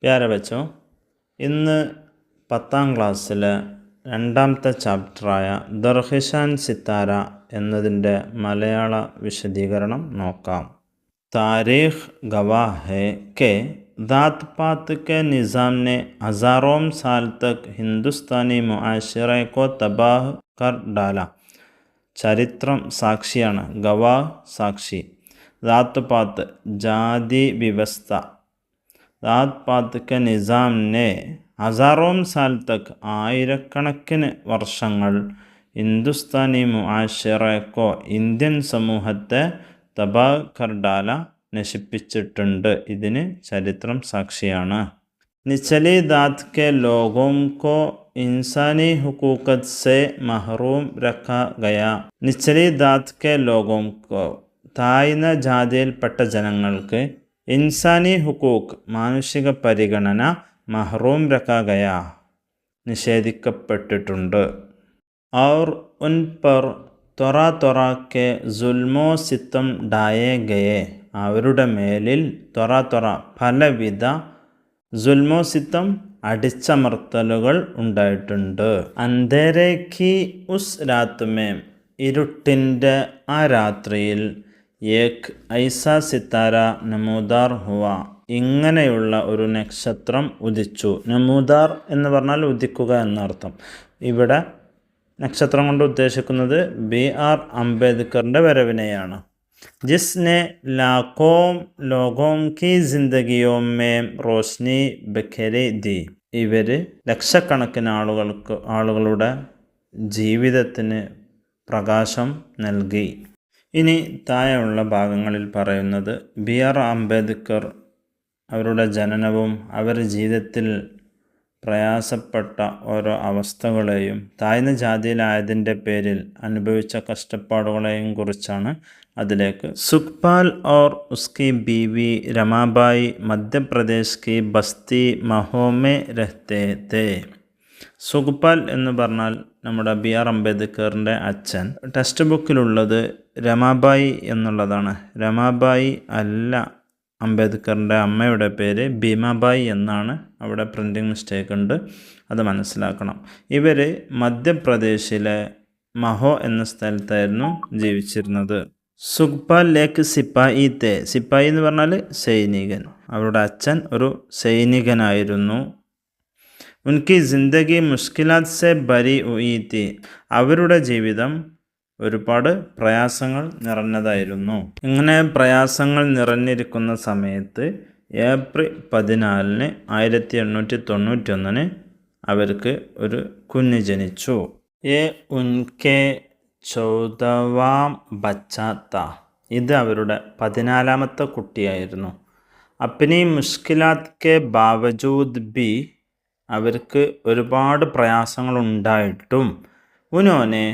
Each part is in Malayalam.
പ്യാരെ ബച്ചോ, ഇന്ന് 10ാം ക്ലാസ്സിലെ രണ്ടാമത്തെ ചാപ്റ്ററായ ദർഹിഷാൻ സിത്താര എന്നതിൻ്റെ മലയാള വിശദീകരണം നോക്കാം. താരീഖ് ഗവാഹ് ഹൈ കെ ذات पात के निज़ाम ने हज़ारों साल तक हिंदुस्तानी मुआशरे को तबाह कर डाला. ചരിത്രം സാക്ഷിയാണ്. ഗവാഹ് സാക്ഷി. ദാത്ത് പാത്ത് ജാതി വ്യവസ്ഥ. ദാത്ത് പാത്ത് കെ നിസാം നെ ഹസാറോം സാൽ തക് ആയിരക്കണക്കിന് വർഷങ്ങൾ ഹിന്ദുസ്ഥാനി മുആശറക്കോ ഇന്ത്യൻ സമൂഹത്തെ തബാ കർഡാല നശിപ്പിച്ചിട്ടുണ്ട്. ഇതിന് ചരിത്രം സാക്ഷിയാണ്. നിച്ചലി ദാത്ത് കെ ലോഗോം കോ ഇൻസാനി ഹുക്കൂക്കത്ത് സെ മഹറൂം രഖാ ഗയാ. നിച്ചലി ദാത്ത് കെ ലോഗോം കോ താഴ്ന്ന ജാതിയിൽപ്പെട്ട ജനങ്ങൾക്ക് ഇൻസാനി ഹുക്കൂക്ക് മാനുഷിക പരിഗണന മഹറൂം രഖാ Gaya നിഷേധിക്കപ്പെട്ടിട്ടുണ്ട്. Our Un per ത്വറ ത്വറ K സുൽമോ സിത്തം ഡായേ Gaye. അവരുടെ മേലിൽ ത്വറ ത്വറ പലവിധ സുൽമോ സിത്തം അടിച്ചമർത്തലുകൾ ഉണ്ടായിട്ടുണ്ട്. അന്ധേരെ കി ഉസ് രാത് മേം ഇരുട്ടിൻ്റെ ആ രാത്രിയിൽ ഏക് ഐസാ സിത്താര നമൂദാർ ഹുവ ഇങ്ങനെയുള്ള ഒരു നക്ഷത്രം ഉദിച്ചു. നമൂദാർ എന്ന് പറഞ്ഞാൽ ഉദിക്കുക എന്നർത്ഥം. ഇവിടെ നക്ഷത്രം കൊണ്ട് ഉദ്ദേശിക്കുന്നത് BR അംബേദ്കറിൻ്റെ വരവിനെയാണ്. ജിസ്നെ ലാഖോം ലോഗോം കി ജിന്ദഗിയോം മേം റോഷ്നി ബഖേരി ദി. ഇവർ ലക്ഷക്കണക്കിന് ആളുകളുടെ ജീവിതത്തിന് പ്രകാശം നൽകി. ഇനി താഴെയുള്ള ഭാഗങ്ങളിൽ പറയുന്നത് BR അംബേദ്കർ അവരുടെ ജനനവും അവരുടെ ജീവിതത്തിൽ പ്രയാസപ്പെട്ട ഓരോ അവസ്ഥകളെയും താഴ്ന്ന ജാതിയിലായതിൻ്റെ പേരിൽ അനുഭവിച്ച കഷ്ടപ്പാടുകളെയും കുറിച്ചാണ്. അതിലേക്ക് സുഖ്പാൽ और उसकी बीवी रमाबाई മധ്യപ്രദേശ് की ബസ്തി മഹോ में रहते थे. സുഖ്പാൽ എന്ന് പറഞ്ഞാൽ നമ്മുടെ BR അംബേദ്കറിൻ്റെ അച്ഛൻ. ടെക്സ്റ്റ് ബുക്കിലുള്ളത് രമാബായി എന്നുള്ളതാണ്. രമാബായി അല്ല അംബേദ്കറിൻ്റെ അമ്മയുടെ പേര് ഭീമാബായി എന്നാണ്. അവിടെ പ്രിൻറ്റിങ് മിസ്റ്റേക്ക് ഉണ്ട്, അത് മനസ്സിലാക്കണം. ഇവർ മധ്യപ്രദേശിലെ മഹോ എന്ന സ്ഥലത്തായിരുന്നു ജീവിച്ചിരുന്നത്. സുഖ്പാൽ ലേക്ക് സിപ്പായി തേ. സിപ്പായി എന്ന് പറഞ്ഞാൽ സൈനികൻ. അവരുടെ അച്ഛൻ ഒരു സൈനികനായിരുന്നു. ഉൻകി ജിന്ദഗി മുഷ്കിലാത്ത് സെ ബരി ഹുയി തി. അവരുടെ ജീവിതം ഒരുപാട് പ്രയാസങ്ങൾ നിറഞ്ഞതായിരുന്നു. ഇങ്ങനെ പ്രയാസങ്ങൾ നിറഞ്ഞിരിക്കുന്ന സമയത്ത് ഏപ്രിൽ 14, 1891 അവർക്ക് ഒരു കുഞ്ഞ് ജനിച്ചു. യേ ഉൻകെ 14വാം ബച്ച താ. ഇത് അവരുടെ 14ാമത്തെ കുട്ടിയായിരുന്നു. അപ്നി മുഷ്കിലാത്ത് കെ ബാവജൂദ് ബി. അവർക്ക് ഒരുപാട് പ്രയാസങ്ങളുണ്ടായിട്ടും ഉനോനെ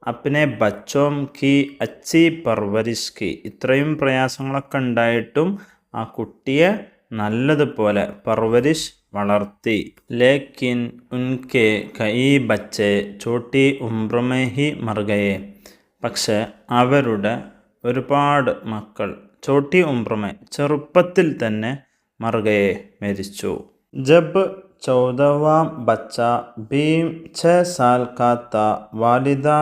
അപ്നെ ബച്ചോം കി അച്ചി പർവരിഷ് കി. ഇത്രയും പ്രയാസങ്ങളൊക്കെ ഉണ്ടായിട്ടും ആ കുട്ടിയെ നല്ലതുപോലെ പർവരിഷ് വളർത്തി. ലേക്കിൻ ഉൻകെ കൈ ബച്ചെ ചോട്ടി ഉംറമേ ഹി മർഗയെ. പക്ഷേ അവരുടെ ഒരുപാട് മക്കൾ ചോട്ടി ഉംറമേ ചെറുപ്പത്തിൽ തന്നെ മർഗയെ മരിച്ചു. ജബ് 14വാം ബച്ച ഭീം 6 साल का था वालिदा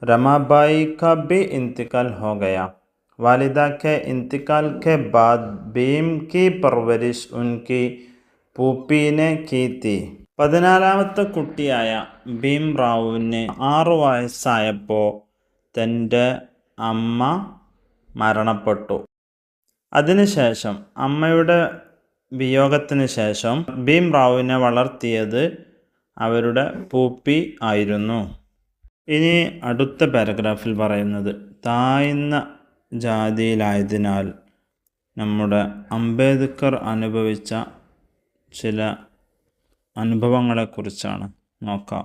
रमाबाई का भी इंतकाल हो गया. वालिदा के इंतकाल के बाद भीम की परवरिश उनकी പൂപ്പി ने की थी. 14ാമത്തെ കുട്ടിയായ ഭീം റാവുവിന് 6 വയസ്സായപ്പോൾ തൻ്റെ അമ്മ മരണപ്പെട്ടു. അതിനുശേഷം അമ്മയുടെ വിയോഗത്തിന് ശേഷം ഭീം റാവുവിനെ വളർത്തിയത് അവരുടെ പൂപ്പി ആയിരുന്നു. ഇനി അടുത്ത പാരഗ്രാഫിൽ പറയുന്നത് താഴ്ന്ന ജാതിയിലായതിനാൽ നമ്മുടെ അംബേദ്കർ അനുഭവിച്ച ചില അനുഭവങ്ങളെക്കുറിച്ചാണ് നോക്കാം.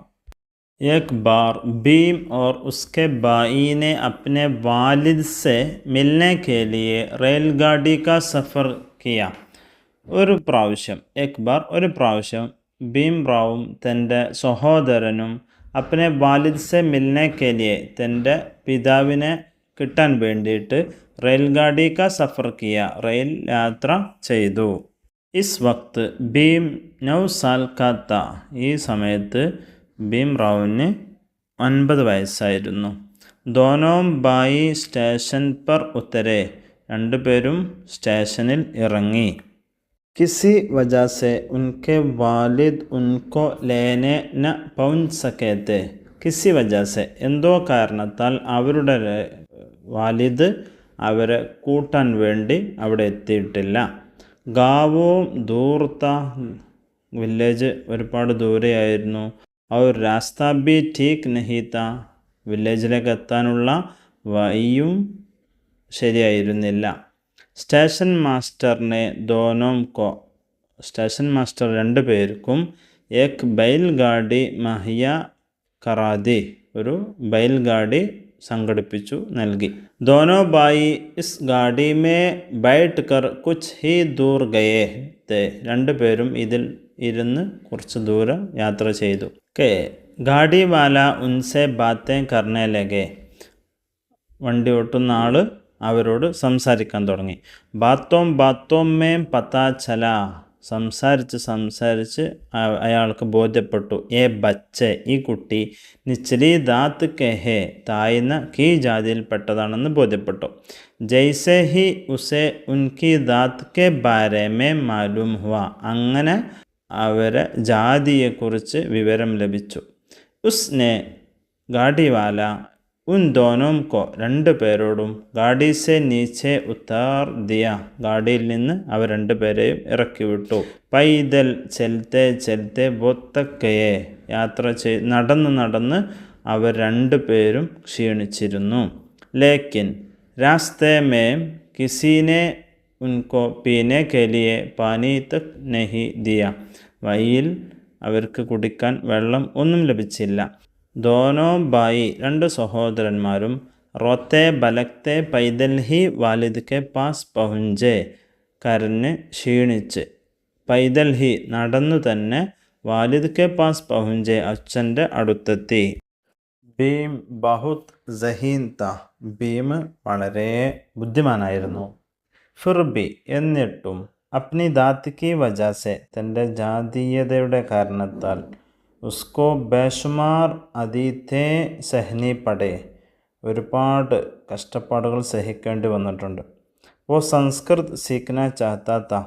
एक बार भीम और उसके भाई ने अपने वालिद से मिलने के लिए रेलगाड़ी का सफ़र किया. ഒരു പ്രാവശ്യം ഭീം റാവും തൻ്റെ സഹോദരനും അപ്നെ വാലിദ് സെ മിൽനെ കെ ലിയെ തൻ്റെ പിതാവിനെ കിട്ടാൻ വേണ്ടിയിട്ട് റെയിൽഗാഡി കാ സഫർ കിയ റെയിൽ യാത്ര ചെയ്തു. इस वक्त भीम 9 साल का था. ഈ സമയത്ത് ഭീം റാവുവിന് 9 വയസ്സായിരുന്നു. दोनों भाई സ്റ്റേഷൻ पर उतरे. രണ്ടുപേരും സ്റ്റേഷനിൽ ഇറങ്ങി. किसी वजह से उनके वालिद उनको लेने न पहुंच सके थे. किसी वजह से എന്തോ കാരണത്താൽ അവരുടെ വാലിദ് അവരെ കൂട്ടാൻ വേണ്ടി അവിടെ എത്തിയിട്ടില്ല. ഗാവും ദൂർത്ത, വില്ലേജ് ഒരുപാട് ദൂരെയായിരുന്നു. और रास्ता भी ठीक नहीं था. വില്ലേജിലേക്ക് എത്താനുള്ള വഴിയും ശരിയായിരുന്നില്ല. സ്റ്റേഷൻ മാസ്റ്ററിനെ ദോനോം കോ, സ്റ്റേഷൻ മാസ്റ്റർ രണ്ടു പേർക്കും ഏക് ബൈൽഗാഡി മഹിയ കറാദി, ഒരു ബൈൽഗാഡി സംഘടിപ്പിച്ചു നൽകി. ദോനോ ഭായി ഇസ് ഗാഡി മേ ബൈഠ് കർ കുച്ച് ഹി ദൂർ ഗയേ തേ. രണ്ടുപേരും ഇതിൽ ഇരുന്ന് കുറച്ച് ദൂരം യാത്ര ചെയ്തു. ഗാഡി വാല ഉൻസെ ബാത്തേ കർണേ ലഗേ. വണ്ടി ഓട്ടുന്ന ആൾ അവരോട് സംസാരിക്കാൻ തുടങ്ങി. ബാത്തോം മേ പതാ ചല, സംസാരിച്ച് അയാൾക്ക് ബോധ്യപ്പെട്ടു. ഏ ബച്ചെ, ഈ കുട്ടി നിച്ചലി ദാത്ത് കെഹെ, താഴ്ന്ന കീ ജാതിയിൽപ്പെട്ടതാണെന്ന് ബോധ്യപ്പെട്ടു. ജൈസെ ഹി ഉസെ ഉൻകി ദാത്ത് കെ ബാരെ മേ മാലൂം ഹുവ, അങ്ങനെ അവരെ ജാതിയെക്കുറിച്ച് വിവരം ലഭിച്ചു. ഉസ്നെ ഗാഡിവാല ഉൻ ദോനോം കോ, രണ്ടു പേരോടും ഗാഡി സെ നീച്ചെ ഉത്താർ ദിയ, ഗാഡിയിൽ നിന്ന് അവർ രണ്ടുപേരെയും ഇറക്കി വിട്ടു. പൈദൽ ചെൽത്തെ ബൊത്തക്കയെ, യാത്ര നടന്ന് അവർ രണ്ടുപേരും ക്ഷീണിച്ചിരുന്നു. ലേക്കിൻ രാസ്തേ മേം കിസീനെ ഉൻകോ പീനെ കെ ലിയെ പാനി തക് നഹി ദിയ, വഴിയിൽ അവർക്ക് കുടിക്കാൻ വെള്ളം ഒന്നും ലഭിച്ചില്ല. ദോനോ ഭായി, രണ്ട് സഹോദരന്മാരും റോത്തെ ബലക്തെ പൈദൽ ഹി വാലിദ് കെ പാസ് പഹുഞ്ചെ, കരഞ്ഞ് ക്ഷീണിച്ച്, പൈദൽ ഹി നടന്നു തന്നെ, വാലിദ് കെ പാസ് പഹുഞ്ചെ, അച്ഛൻ്റെ അടുത്തെത്തി. ഭീം ബഹുത് സഹീൻ ത, ഭീം വളരെ ബുദ്ധിമാനായിരുന്നു. ഫിർ ബി, എന്നിട്ടും, അപ്നി ദാത്ത് കി വജാ സെ, തൻ്റെ ജാതീയതയുടെ കാരണത്താൽ, ഉസ്കോ ബേഷുമാർ അതീതേ സഹനി പടേ, ഒരുപാട് കഷ്ടപ്പാടുകൾ സഹിക്കേണ്ടി വന്നിട്ടുണ്ട്. ഓ സംസ്കൃത് സീഖ്ന ചാഹത്താ താ,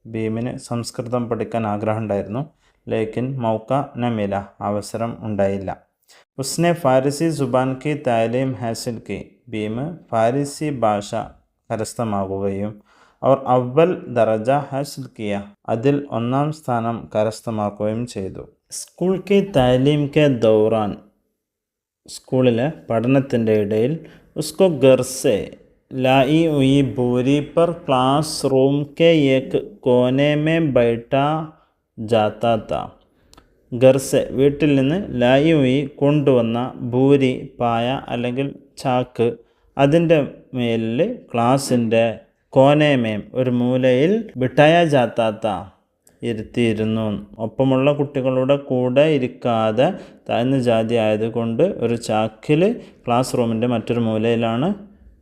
ഭീമിന് സംസ്കൃതം പഠിക്കാൻ ആഗ്രഹം ഉണ്ടായിരുന്നു. ലേക്കിൻ മൗക്ക ന മില, അവസരം ഉണ്ടായില്ല. ഉസ്നെ ഫാരിസി സുബാൻ കി താലീം ഹാസിൽ കി, ഭീം ഫാരിസി ഭാഷ കരസ്ഥമാക്കുകയും അവർ അവൽ ദറജ ഹാസിൽ കിയ, അതിൽ 1-ാം സ്ഥാനം കരസ്ഥമാക്കുകയും ചെയ്തു. സ്കൂൾ കി താലീം കെ ദൗറാൻ, സ്കൂളിലെ പഠനത്തിൻ്റെ ഇടയിൽ, ഉസ്കോ ഗർ സെ लाई हुई बोरी पर क्लासरूम के एक कोने में बैठा जाता था. ഗർസെ, വീട്ടിൽ നിന്ന്, ലായി ഉയി, കൊണ്ടുവന്ന, ഭൂരി, പായ അല്ലെങ്കിൽ ചാക്ക്, അതിൻ്റെ മേലിൽ, ക്ലാസിൻ്റെ കോനേമേം, ഒരു മൂലയിൽ, ബിട്ടായ ജാത്താത്ത, ഇരുത്തിയിരുന്നു. ഒപ്പമുള്ള കുട്ടികളുടെ കൂടെ ഇരിക്കാതെ താഴ്ന്ന ജാതി ആയതുകൊണ്ട് ഒരു ചാക്കിൽ ക്ലാസ് റൂമിൻ്റെ മറ്റൊരു മൂലയിലാണ്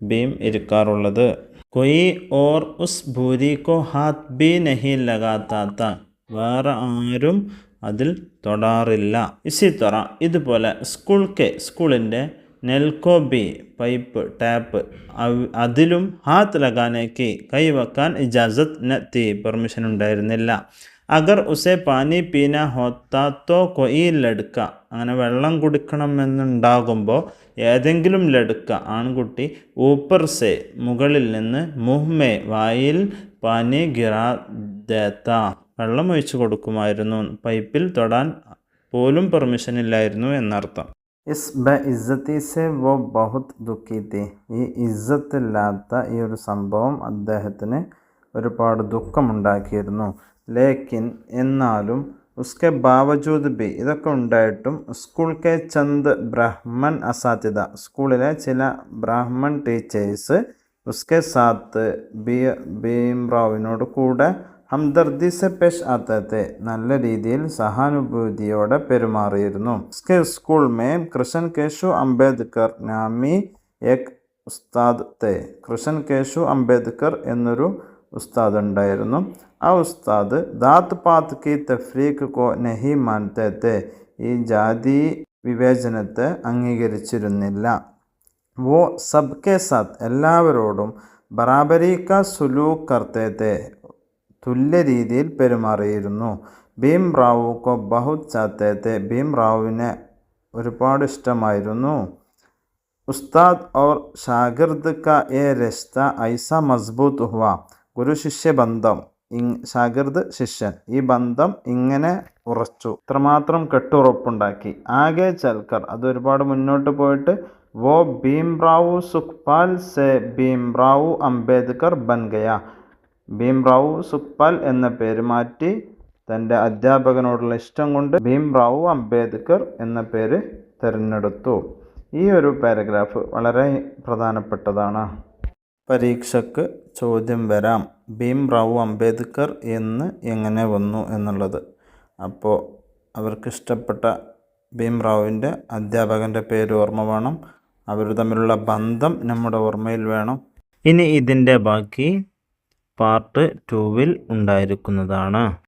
ഭീം ഇരിക്കാറുള്ളത്. കൊയ് or uz puri co Haat B നഹി ലഗാത്താത്ത, വേറെ ആരും അതിൽ തൊടാറില്ല. ഇസി തൊറ, ഇതുപോലെ, സ്കൂളിൻ്റെ നെൽക്കോ ബി, പൈപ്പ്, ടാപ്പ്, അതിലും ഹാത്ത് ലഗാനേക്ക്, കൈവക്കാൻ ഇജാസത്ത് ന തീ, പെർമിഷൻ ഉണ്ടായിരുന്നില്ല. അഗർ ഉസെ പാനി പീന ഹോത്താത്തോ കൊയ് ലടുക്ക, അങ്ങനെ വെള്ളം കുടിക്കണമെന്നുണ്ടാകുമ്പോൾ ഏതെങ്കിലും ലടുക്ക, ആൺകുട്ടി, ഊപ്പർ സെ, മുകളിൽ നിന്ന്, മുഹ്മേ, വായിൽ, പാനി ഗിറാ ദേത്ത, വെള്ളം ഒഴിച്ചു കൊടുക്കുമായിരുന്നു. പൈപ്പിൽ തൊടാൻ പോലും പെർമിഷൻ ഇല്ലായിരുന്നു എന്നർത്ഥം. ഇസ് ബ ഇസ്സത്തി സെ വോ ബഹുത് ദുഃഖി തി, ഈ ഇസ്സത്തില്ലാത്ത ഈ ഒരു സംഭവം അദ്ദേഹത്തിന് ഒരുപാട് ദുഃഖമുണ്ടാക്കിയിരുന്നു. ലേക്കിൻ, എന്നാലും, ഉസ്കെ ബാവജൂദ് ബി, ഇതൊക്കെ ഉണ്ടായിട്ടും, സ്കൂൾ കെ ചന്ദ് ബ്രാഹ്മൺ അസാധ്യത, സ്കൂളിലെ ചില ബ്രാഹ്മൺ ടീച്ചേഴ്സ്, ഉസ്കെ സാത്ത്, ഭീംറാവിനോട് കൂടെ, ഹംദർദി സെ പേഷ് ആത്തത്തെ, നല്ല രീതിയിൽ സഹാനുഭൂതിയോടെ പെരുമാറിയിരുന്നു. ഉസ്കെ സ്കൂൾ മേ കൃഷ്ൺ കേശു അംബേദ്കർ നാമി ഏക് ഉസ്താദ് തെ, കൃഷ്ൺ കേശു അംബേദ്കർ എന്നൊരു ഉസ്താദ് ഉണ്ടായിരുന്നു. ആ ഉസ്താദ് ദാത് പാത് കി തഫ്രീഖ് കോ നഹി മാനത്തെ തെ, ഈ ജാതി വിവേചനത്തെ അംഗീകരിച്ചിരുന്നില്ല. വോ സബ്കെ സാത്ത്, എല്ലാവരോടും ബറാബരി കാ സുലൂക്ക് കർത്തെ തെ, തുല്യ രീതിയിൽ പെരുമാറിയിരുന്നു. ഭീം റാവു കോ ബഹുത് ചാത്തെ തെ, ഭീം റാവുവിനെ ഒരുപാട് ഇഷ്ടമായിരുന്നു. ഉസ്താദ് ഓർ ഷാഗിർദ് കാ യേ റിശ്ത ഐസാ മസ്ബൂത്ത് ഹുവ, ഗുരു ശിഷ്യ ബന്ധം, ഷാഗിർദ് ശിഷ്യൻ, ഈ ബന്ധം ഇങ്ങനെ ഉറച്ചു, ഇത്രമാത്രം കെട്ടുറപ്പുണ്ടാക്കി. ആകെ ചൽക്കർ, അത് ഒരുപാട് മുന്നോട്ട് പോയിട്ട് വോ ഭീംറാവു സുഖ്പാൽ സെ ഭീംറാവു അംബേദ്കർ ബൻ ഗയ, ഭീംറാവു സുഖ്പാൽ എന്ന പേര് മാറ്റി തൻ്റെ അധ്യാപകനോടുള്ള ഇഷ്ടം കൊണ്ട് ഭീംറാവു അംബേദ്കർ എന്ന പേര് തിരഞ്ഞെടുത്തു. ഈ ഒരു പാരഗ്രാഫ് വളരെ പ്രധാനപ്പെട്ടതാണ്. പരീക്ഷയ്ക്ക് ചോദ്യം വരാം, ഭീംറാവു അംബേദ്കർ എന്ന് എങ്ങനെ വന്നു എന്നുള്ളത്. അപ്പോൾ അവർക്കിഷ്ടപ്പെട്ട ഭീംറാവുവിൻ്റെ അധ്യാപകൻ്റെ പേര് ഓർമ്മ വേണം, അവർ തമ്മിലുള്ള ബന്ധം നമ്മുടെ ഓർമ്മയിൽ വേണം. ഇനി ഇതിൻ്റെ ബാക്കി പാർട്ട് 2-ൽ ഉണ്ടായിരിക്കുന്നതാണ്.